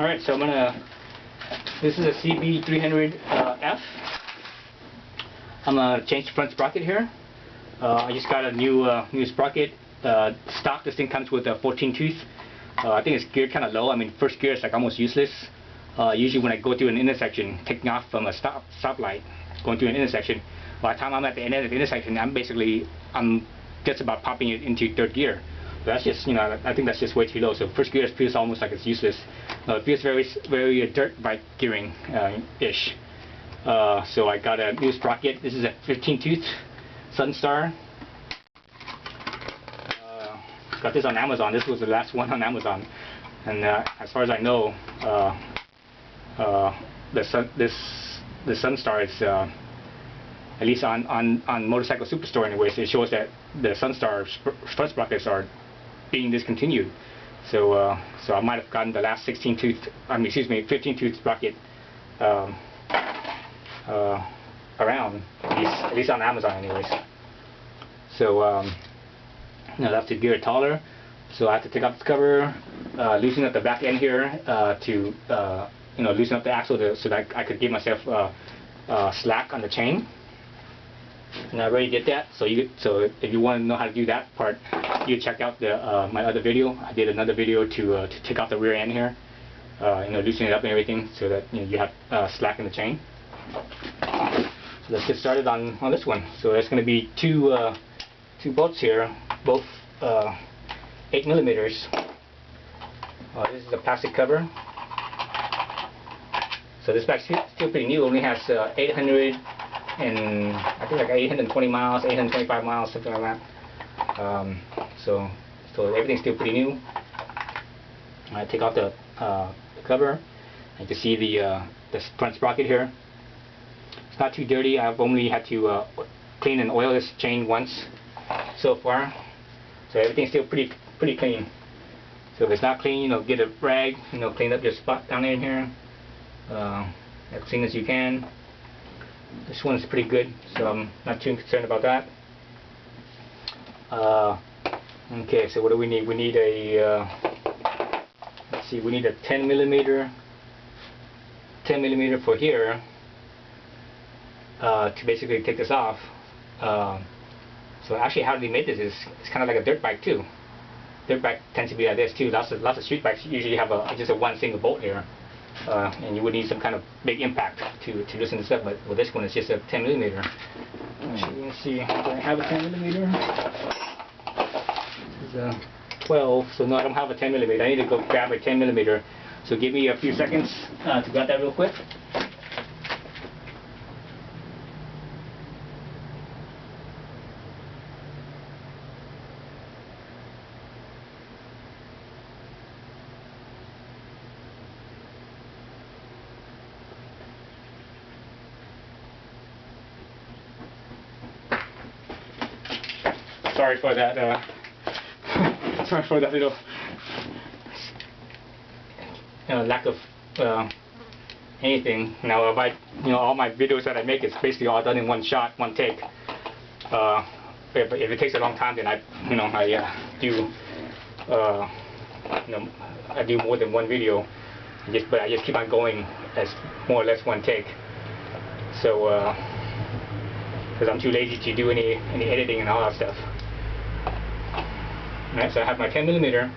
Alright, so this is a CB300F. I'm gonna change the front sprocket here. I just got a new sprocket. Stock, this thing comes with a 14 tooth. I think it's geared kind of low. I mean, first gear is like almost useless. Usually when I go through an intersection, taking off from a stoplight, going through an intersection, by the time I'm at the end of the intersection, I'm just about popping it into third gear. But that's just, I think that's just way too low. So first gear feels almost like it's useless. It feels very dirt bike gearing ish. So I got a new sprocket. This is a 15 tooth SunStar. Got this on Amazon. This was the last one on Amazon, and as far as I know, the SunStar is at least on Motorcycle Superstore anyways. It shows that the SunStar front sprockets are being discontinued. So I might have gotten the last 15 tooth sprocket around, at least on Amazon anyways. So that's to gear it taller. So I have to take off the cover, loosen up the back end here to loosen up the axle so that I could give myself slack on the chain. And I already did that. So if you want to know how to do that part, you check out my other video. I did another video to take off the rear end here, loosen it up and everything so that you have slack in the chain. So let's get started on this one. So there's going to be two bolts here, both 8 millimeters. This is a plastic cover. So this bike's still pretty new. Only has 820 miles, 825 miles, something like that. So everything's still pretty new. I take off the cover. You can see the front sprocket here. It's not too dirty. I've only had to clean and oil this chain once so far. So everything's still pretty clean. So if it's not clean, get a rag, clean up your spot down in here, as clean as you can. This one is pretty good, so I'm not too concerned about that. Okay, so what do we need? We need a we need a 10 millimeter for here to basically take this off. So actually, how they made this is it's kind of like a dirt bike too. Dirt bike tends to be like this too. Lots of street bikes usually have just a one single bolt here, and you would need some kind of big impact to loosen this up. But with this one, it's just a 10 millimeter. Actually, let's see. Do I have a 10 millimeter? This is a 12. So no, I don't have a 10 millimeter. I need to go grab a 10 millimeter. So give me a few seconds to grab that real quick. Sorry for that. Sorry for that little lack of anything. Now, all my videos that I make is basically all done in one shot, one take. If it takes a long time, then I do more than one video. But I just keep on going as more or less one take. So, because I'm too lazy to do any editing and all that stuff. Alright, so I have my 10 millimeter.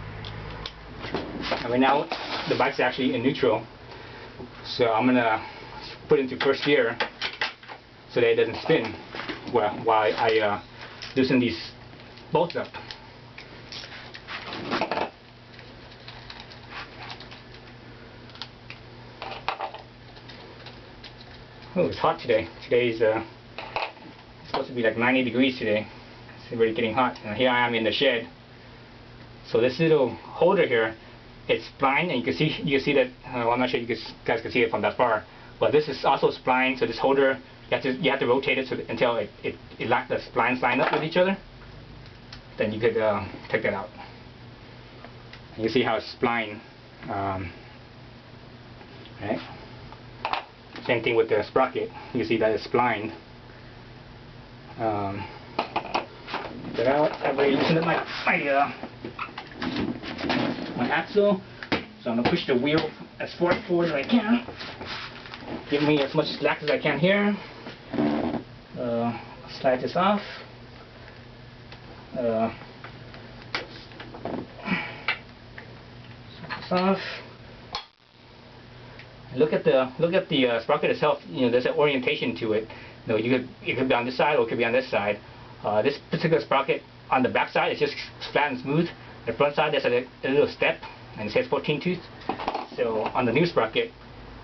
And right now the bike's actually in neutral. So I'm gonna put it into first gear so that it doesn't spin while I loosen these bolts up. Oh, it's hot today. Today's it's supposed to be like 90 degrees today. It's really getting hot. And here I am in the shed. So this little holder here, it's spline, and you can see that. Well, I'm not sure you guys can see it from that far, but this is also spline. So this holder, you have to rotate it until the splines line up with each other. Then you could take that out. You see how it's spline. Right. Same thing with the sprocket. You see that it's splined. Get that out. I've already loosened up my axle. So I'm going to push the wheel as far forward as I can. Give me as much slack as I can here. Slide this off. Slide this off. Look at the sprocket itself. There's an orientation to it. It could be on this side or it could be on this side. This particular sprocket on the back side is just flat and smooth. The front side there's a little step, and it says 14 tooth. So on the new sprocket,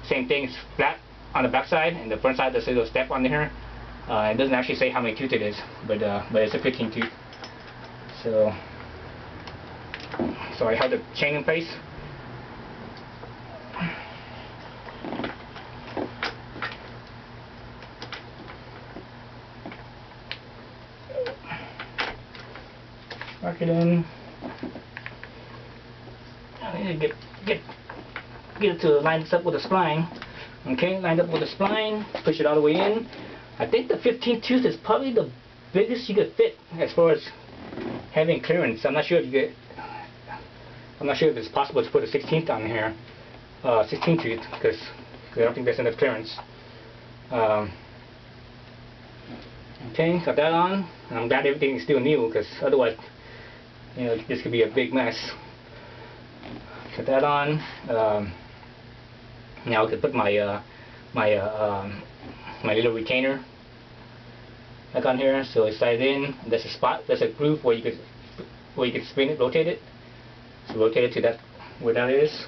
same thing. It's flat on the back side, and the front side there's a little step on there. It doesn't actually say how many tooth it is, but it's a 15 tooth. So I have the chain in place. Mark it in. I need to get it to line this up with the spline. Okay, lined up with the spline. Push it all the way in. I think the 15th tooth is probably the biggest you could fit as far as having clearance. I'm not sure if it's possible to put a 16th on here, 16th tooth, because I don't think there's enough clearance. Okay, got that on. And I'm glad everything is still new, because otherwise, this could be a big mess. Put that on. Now I can put my my little retainer back on here. So I slide it in. There's a spot. There's a groove where you could spin it, rotate it. So rotate it to that where that is.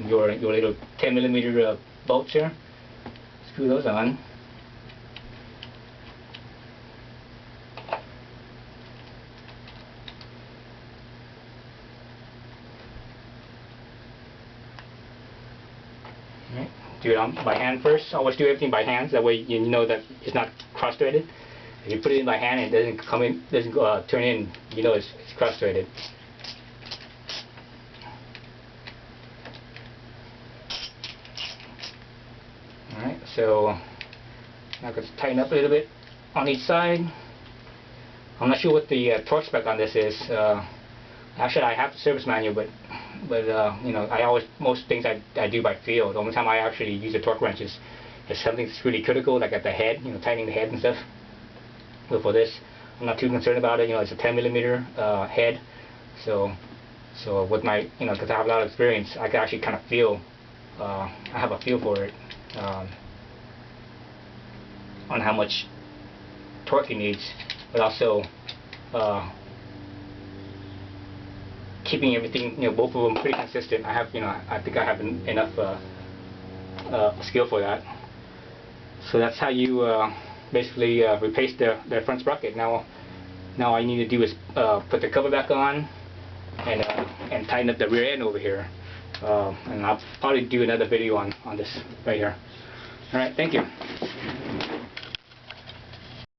Your little 10mm bolts here. Screw those on. Do it by hand first. Always do everything by hand. That way you know that it's not cross-threaded. If you put it in by hand and it doesn't turn in, it's cross-threaded. All right. So now I'm going to tighten up a little bit on each side. I'm not sure what the torque spec on this is. Actually, I have the service manual, but most things I do by feel. The only time I actually use a torque wrench is something that's really critical, like at the head, tightening the head and stuff. But for this, I'm not too concerned about it. It's a 10mm head, so with my, because I have a lot of experience, I can actually kind of feel. I have a feel for it on how much torque it needs, but also keeping everything, both of them pretty consistent. I think I have enough skill for that. So that's how you basically replace the front sprocket. Now all you need to do is put the cover back on and tighten up the rear end over here. And I'll probably do another video on this right here. All right, thank you.